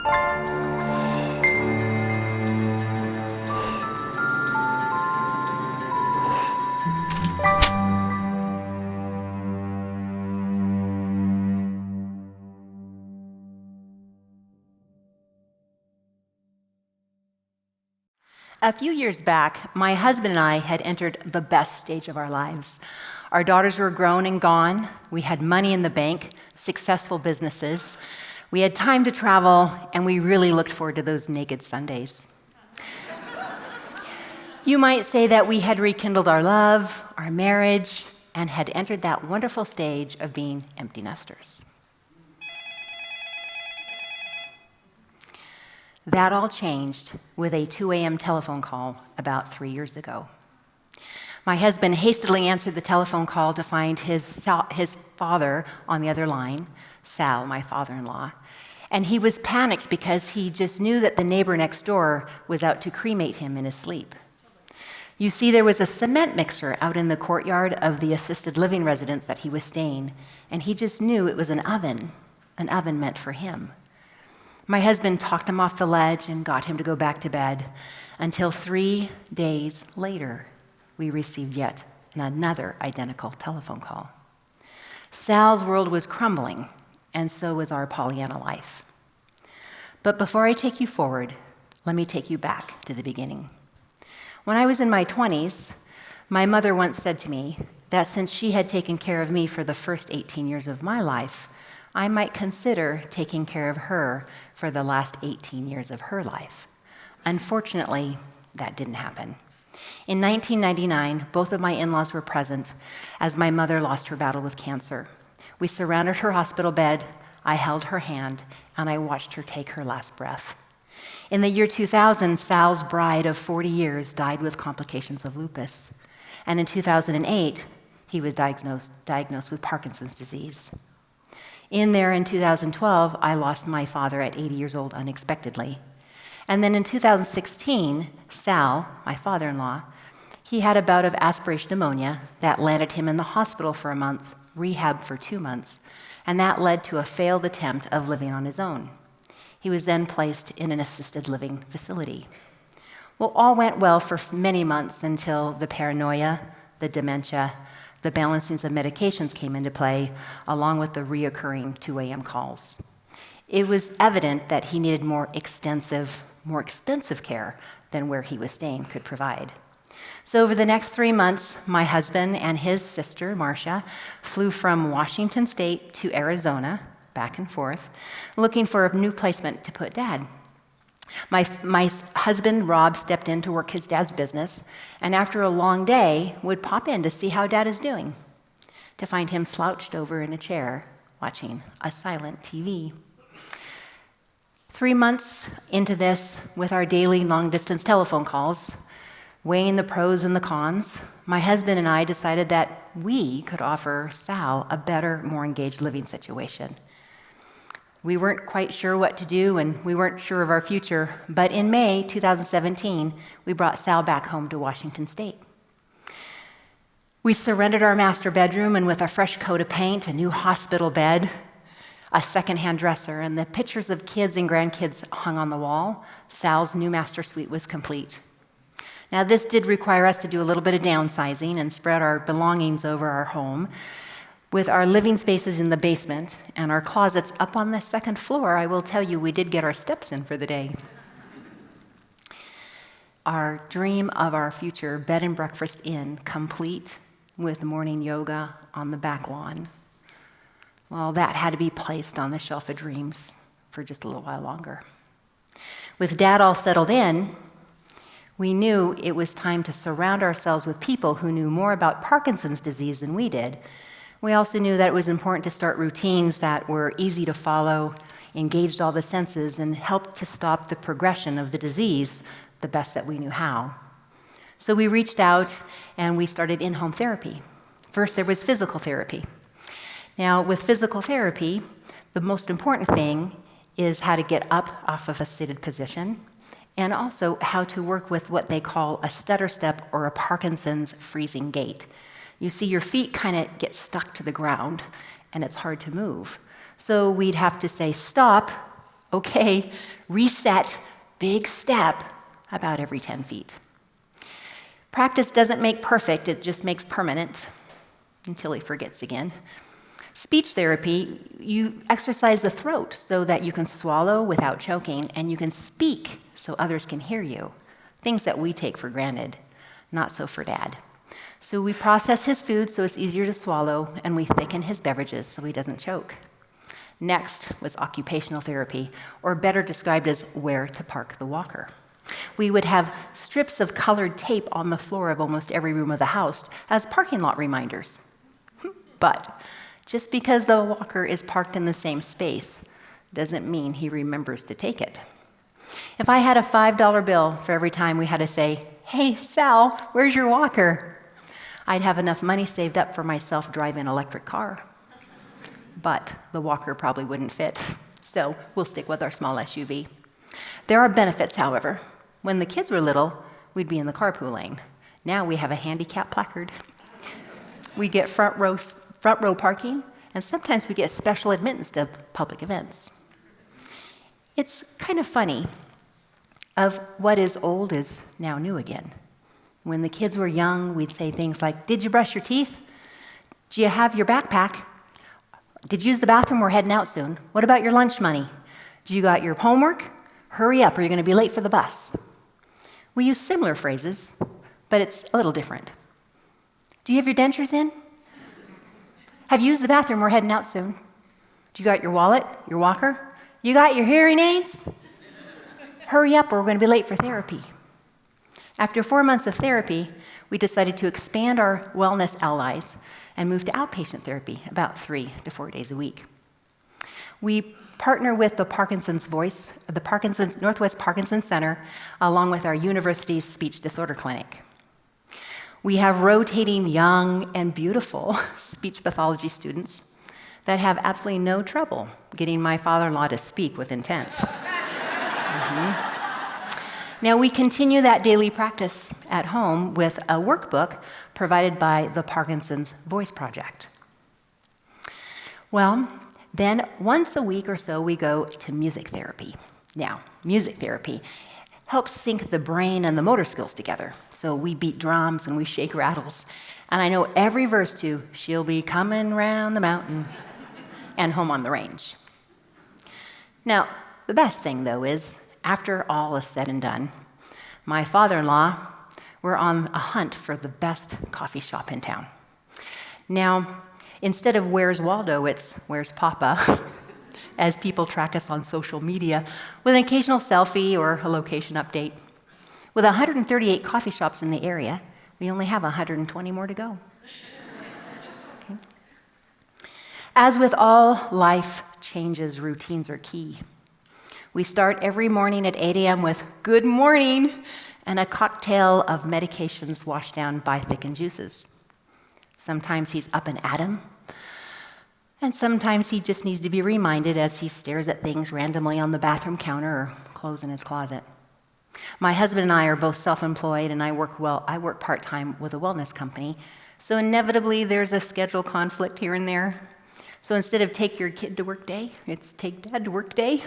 A few years back, my husband and I had entered the best stage of our lives. Our daughters were grown and gone. We had money in the bank, successful businesses. We had time to travel, and we really looked forward to those naked Sundays. You might say that we had rekindled our love, our marriage, and had entered that wonderful stage of being empty nesters. That all changed with a 2 a.m. telephone call about 3 years ago. My husband hastily answered the telephone call to find his father on the other line, Sal, my father-in-law, and he was panicked because he just knew that the neighbor next door was out to cremate him in his sleep. You see, there was a cement mixer out in the courtyard of the assisted living residence that he was staying, and he just knew it was an oven meant for him. My husband talked him off the ledge and got him to go back to bed until 3 days later, we received yet another identical telephone call. Sal's world was crumbling, and so was our Pollyanna life. But before I take you forward, let me take you back to the beginning. When I was in my 20s, my mother once said to me that since she had taken care of me for the first 18 years of my life, I might consider taking care of her for the last 18 years of her life. Unfortunately, that didn't happen. In 1999, both of my in-laws were present as my mother lost her battle with cancer. We surrounded her hospital bed, I held her hand, and I watched her take her last breath. In the year 2000, Sal's bride of 40 years died with complications of lupus. And in 2008, he was diagnosed with Parkinson's disease. In 2012, I lost my father at 80 years old unexpectedly. And then in 2016, Sal, my father-in-law, he had a bout of aspiration pneumonia that landed him in the hospital for a month, rehab for 2 months, and that led to a failed attempt of living on his own. He was then placed in an assisted living facility. Well, all went well for many months until the paranoia, the dementia, the balancings of medications came into play, along with the reoccurring 2 a.m. calls. It was evident that he needed more extensive, more expensive care than where he was staying could provide. So over the next 3 months, my husband and his sister, Marcia, flew from Washington State to Arizona, back and forth, looking for a new placement to put Dad. My husband, Rob, stepped in to work his dad's business, and after a long day, would pop in to see how Dad is doing, to find him slouched over in a chair, watching a silent TV. 3 months into this, with our daily long-distance telephone calls, weighing the pros and the cons, my husband and I decided that we could offer Sal a better, more engaged living situation. We weren't quite sure what to do, and we weren't sure of our future, but in May 2017, we brought Sal back home to Washington State. We surrendered our master bedroom, and with a fresh coat of paint, a new hospital bed, a secondhand dresser, and the pictures of kids and grandkids hung on the wall, Sal's new master suite was complete. Now, this did require us to do a little bit of downsizing and spread our belongings over our home. With our living spaces in the basement and our closets up on the second floor, I will tell you we did get our steps in for the day. Our dream of our future bed and breakfast inn, complete with morning yoga on the back lawn. Well, that had to be placed on the shelf of dreams for just a little while longer. With Dad all settled in, we knew it was time to surround ourselves with people who knew more about Parkinson's disease than we did. We also knew that it was important to start routines that were easy to follow, engaged all the senses, and helped to stop the progression of the disease the best that we knew how. So we reached out and we started in-home therapy. First, there was physical therapy. Now, with physical therapy, the most important thing is how to get up off of a seated position, and also how to work with what they call a stutter step or a Parkinson's freezing gait. You see, your feet kind of get stuck to the ground, and it's hard to move. So we'd have to say stop, Okay, reset, big step, about every 10 feet. Practice doesn't make perfect, it just makes permanent, until he forgets again. Speech therapy, you exercise the throat so that you can swallow without choking, and you can speak so others can hear you. Things that we take for granted, not so for Dad. So we process his food so it's easier to swallow, and we thicken his beverages so he doesn't choke. Next was occupational therapy, or better described as where to park the walker. We would have strips of colored tape on the floor of almost every room of the house as parking lot reminders. But just because the walker is parked in the same space doesn't mean he remembers to take it. If I had a $5 bill for every time we had to say, "Hey, Sal, where's your walker?" I'd have enough money saved up for my self-driving electric car. But the walker probably wouldn't fit, so we'll stick with our small SUV. There are benefits, however. When the kids were little, we'd be in the carpool lane. Now we have a handicap placard. We get front row parking, and sometimes we get special admittance to public events. It's kind of funny of what is old is now new again. When the kids were young, we'd say things like, "Did you brush your teeth? Do you have your backpack? Did you use the bathroom? We're heading out soon. What about your lunch money? Do you got your homework? Hurry up or you're going to be late for the bus." We use similar phrases, but it's a little different. "Do you have your dentures in? Have you used the bathroom? We're heading out soon. Do you got your wallet, your walker? You got your hearing aids? Hurry up or we're going to be late for therapy." After 4 months of therapy, we decided to expand our wellness allies and move to outpatient therapy about 3 to 4 days a week. We partner with the Northwest Parkinson's Center, along with our university's speech disorder clinic. We have rotating young and beautiful speech pathology students that have absolutely no trouble getting my father-in-law to speak with intent. Now, we continue that daily practice at home with a workbook provided by the Parkinson's Voice Project. Well, then once a week or so, we go to music therapy. Now, music therapy helps sync the brain and the motor skills together. So we beat drums and we shake rattles. And I know every verse to "She'll be coming round the mountain" and "Home on the Range." Now, the best thing, though, is after all is said and done, my father-in-law, we're on a hunt for the best coffee shop in town. Now, instead of "Where's Waldo," it's "Where's Papa?" as people track us on social media with an occasional selfie or a location update. With 138 coffee shops in the area, we only have 120 more to go. Okay. As with all life changes, routines are key. We start every morning at 8 a.m. with "Good morning" and a cocktail of medications washed down by thickened juices. Sometimes he's up and at 'em, and sometimes he just needs to be reminded as he stares at things randomly on the bathroom counter or clothes in his closet. My husband and I are both self-employed, and I work part-time with a wellness company, so inevitably there's a schedule conflict here and there. So instead of "Take your kid to work day," it's "Take Dad to work day."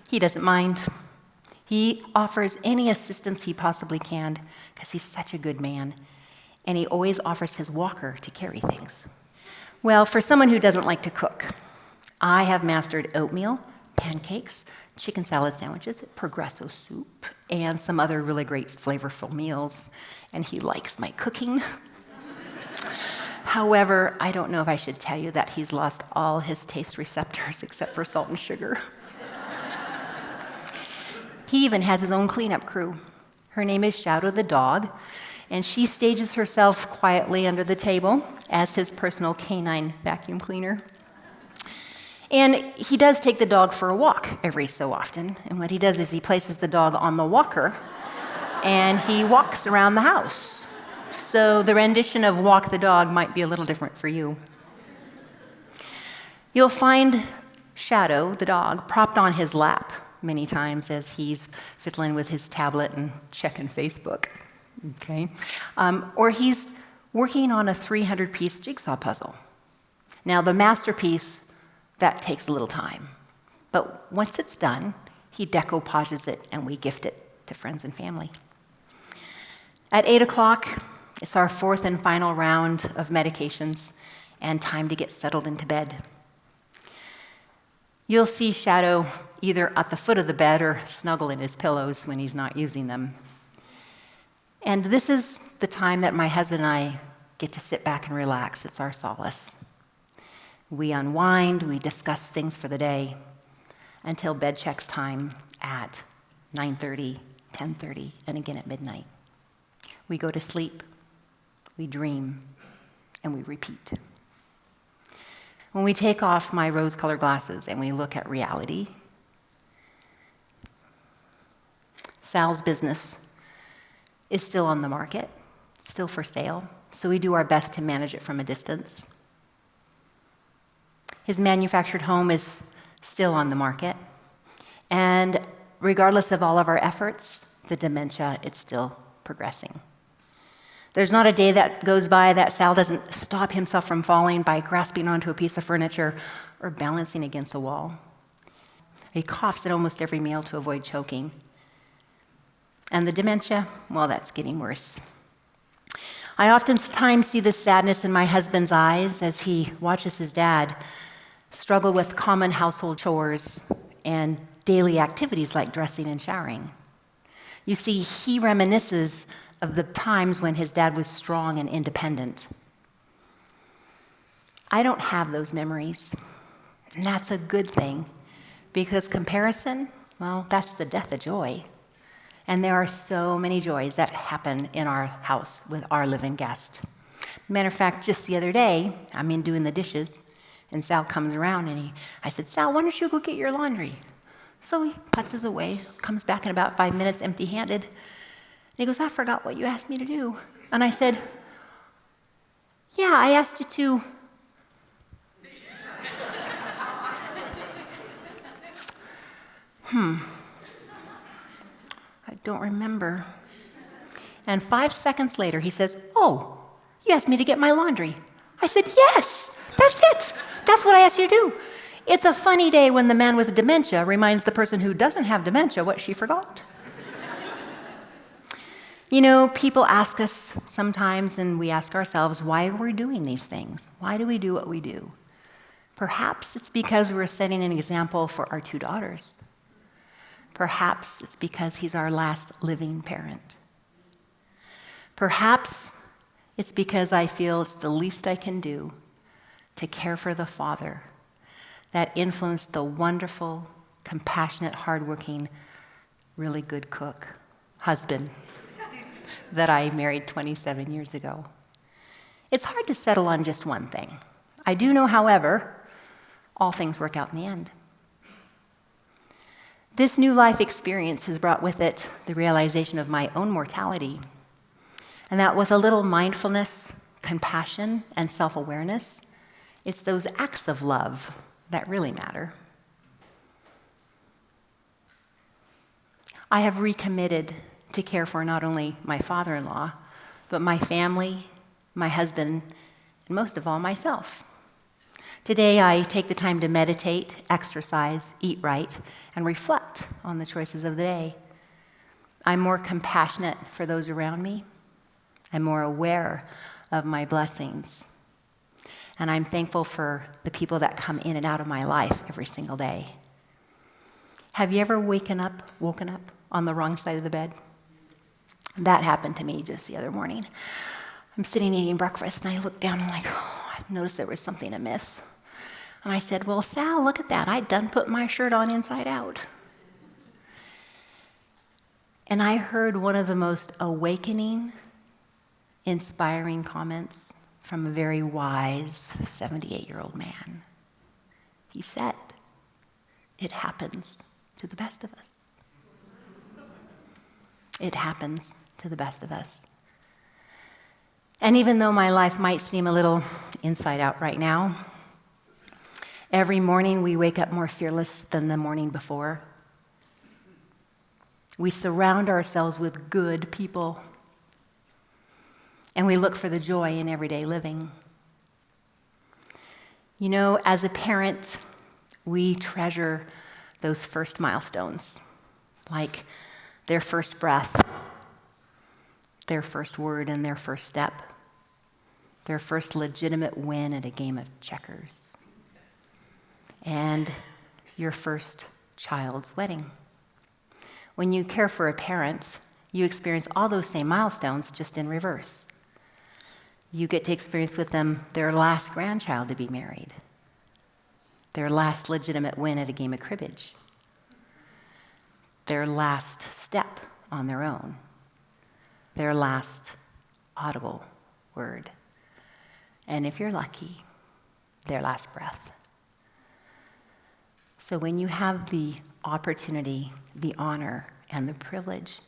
He doesn't mind. He offers any assistance he possibly can because he's such a good man, and he always offers his walker to carry things. Well, for someone who doesn't like to cook, I have mastered oatmeal, pancakes, chicken salad sandwiches, Progresso soup, and some other really great flavorful meals, and he likes my cooking. However, I don't know if I should tell you that he's lost all his taste receptors except for salt and sugar. He even has his own cleanup crew. Her name is Shadow the dog, and she stages herself quietly under the table as his personal canine vacuum cleaner. And he does take the dog for a walk every so often, and what he does is he places the dog on the walker, and he walks around the house. So the rendition of "Walk the Dog" might be a little different for you. You'll find Shadow, the dog, propped on his lap many times as he's fiddling with his tablet and checking Facebook, okay? Or he's working on a 300-piece jigsaw puzzle. Now, the masterpiece, that takes a little time, But once it's done, he decoupages it and we gift it to friends and family. At 8 o'clock, it's our fourth and final round of medications and time to get settled into bed. You'll see Shadow either at the foot of the bed or snuggle in his pillows when he's not using them. And this is the time that my husband and I get to sit back and relax. It's our solace. We unwind, we discuss things for the day until bed checks time at 9:30, 10:30, and again at midnight. We go to sleep, we dream, and we repeat. When we take off my rose-colored glasses and we look at reality, Sal's business is still on the market, still for sale, so we do our best to manage it from a distance. His manufactured home is still on the market, and regardless of all of our efforts, the dementia, it's still progressing. There's not a day that goes by that Sal doesn't stop himself from falling by grasping onto a piece of furniture or balancing against a wall. He coughs at almost every meal to avoid choking. And the dementia, well, that's getting worse. I oftentimes see the sadness in my husband's eyes as he watches his dad struggle with common household chores and daily activities like dressing and showering. You see, he reminisces of the times when his dad was strong and independent. I don't have those memories, and that's a good thing, because comparison, well, that's the death of joy. And there are so many joys that happen in our house with our living guest. Matter of fact, just the other day, I'm in doing the dishes, and Sal comes around, and I said, Sal, why don't you go get your laundry? So he putzes away, comes back in about 5 minutes empty-handed. And he goes, I forgot what you asked me to do. And I said, yeah, I asked you to. I don't remember. And 5 seconds later, he says, oh, you asked me to get my laundry. I said, yes, that's it. That's what I asked you to do. It's a funny day when the man with dementia reminds the person who doesn't have dementia what she forgot. You know, people ask us sometimes, and we ask ourselves, why we're doing these things? Why do we do what we do? Perhaps it's because we're setting an example for our 2 daughters. Perhaps it's because he's our last living parent. Perhaps it's because I feel it's the least I can do to care for the father that influenced the wonderful, compassionate, hardworking, really good cook, husband that I married 27 years ago. It's hard to settle on just one thing. I do know, however, all things work out in the end. This new life experience has brought with it the realization of my own mortality, and that with a little mindfulness, compassion, and self-awareness, it's those acts of love that really matter. I have recommitted to care for not only my father-in-law, but my family, my husband, and most of all, myself. Today, I take the time to meditate, exercise, eat right, and reflect on the choices of the day. I'm more compassionate for those around me. I'm more aware of my blessings. And I'm thankful for the people that come in and out of my life every single day. Have you ever woken up on the wrong side of the bed? That happened to me just the other morning. I'm sitting eating breakfast, and I look down, and I'm like, oh, I've noticed there was something amiss. And I said, well, Sal, look at that. I'd done put my shirt on inside out. And I heard one of the most awakening, inspiring comments from a very wise 78-year-old man. He said, it happens to the best of us. It happens to the best of us. And even though my life might seem a little inside out right now, every morning we wake up more fearless than the morning before. We surround ourselves with good people, and we look for the joy in everyday living. You know, as a parent, we treasure those first milestones, like their first breath, their first word and their first step, their first legitimate win at a game of checkers, and your first child's wedding. When you care for a parent, you experience all those same milestones, just in reverse. You get to experience with them their last grandchild to be married, their last legitimate win at a game of cribbage, their last step on their own, their last audible word, and if you're lucky, their last breath. So when you have the opportunity, the honor, and the privilege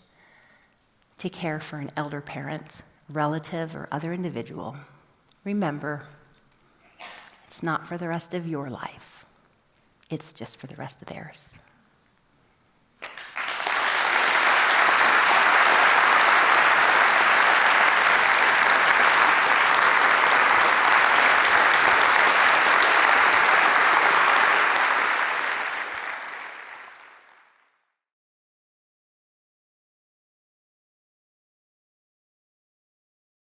to care for an elder parent, relative, or other individual, remember, it's not for the rest of your life. It's just for the rest of theirs.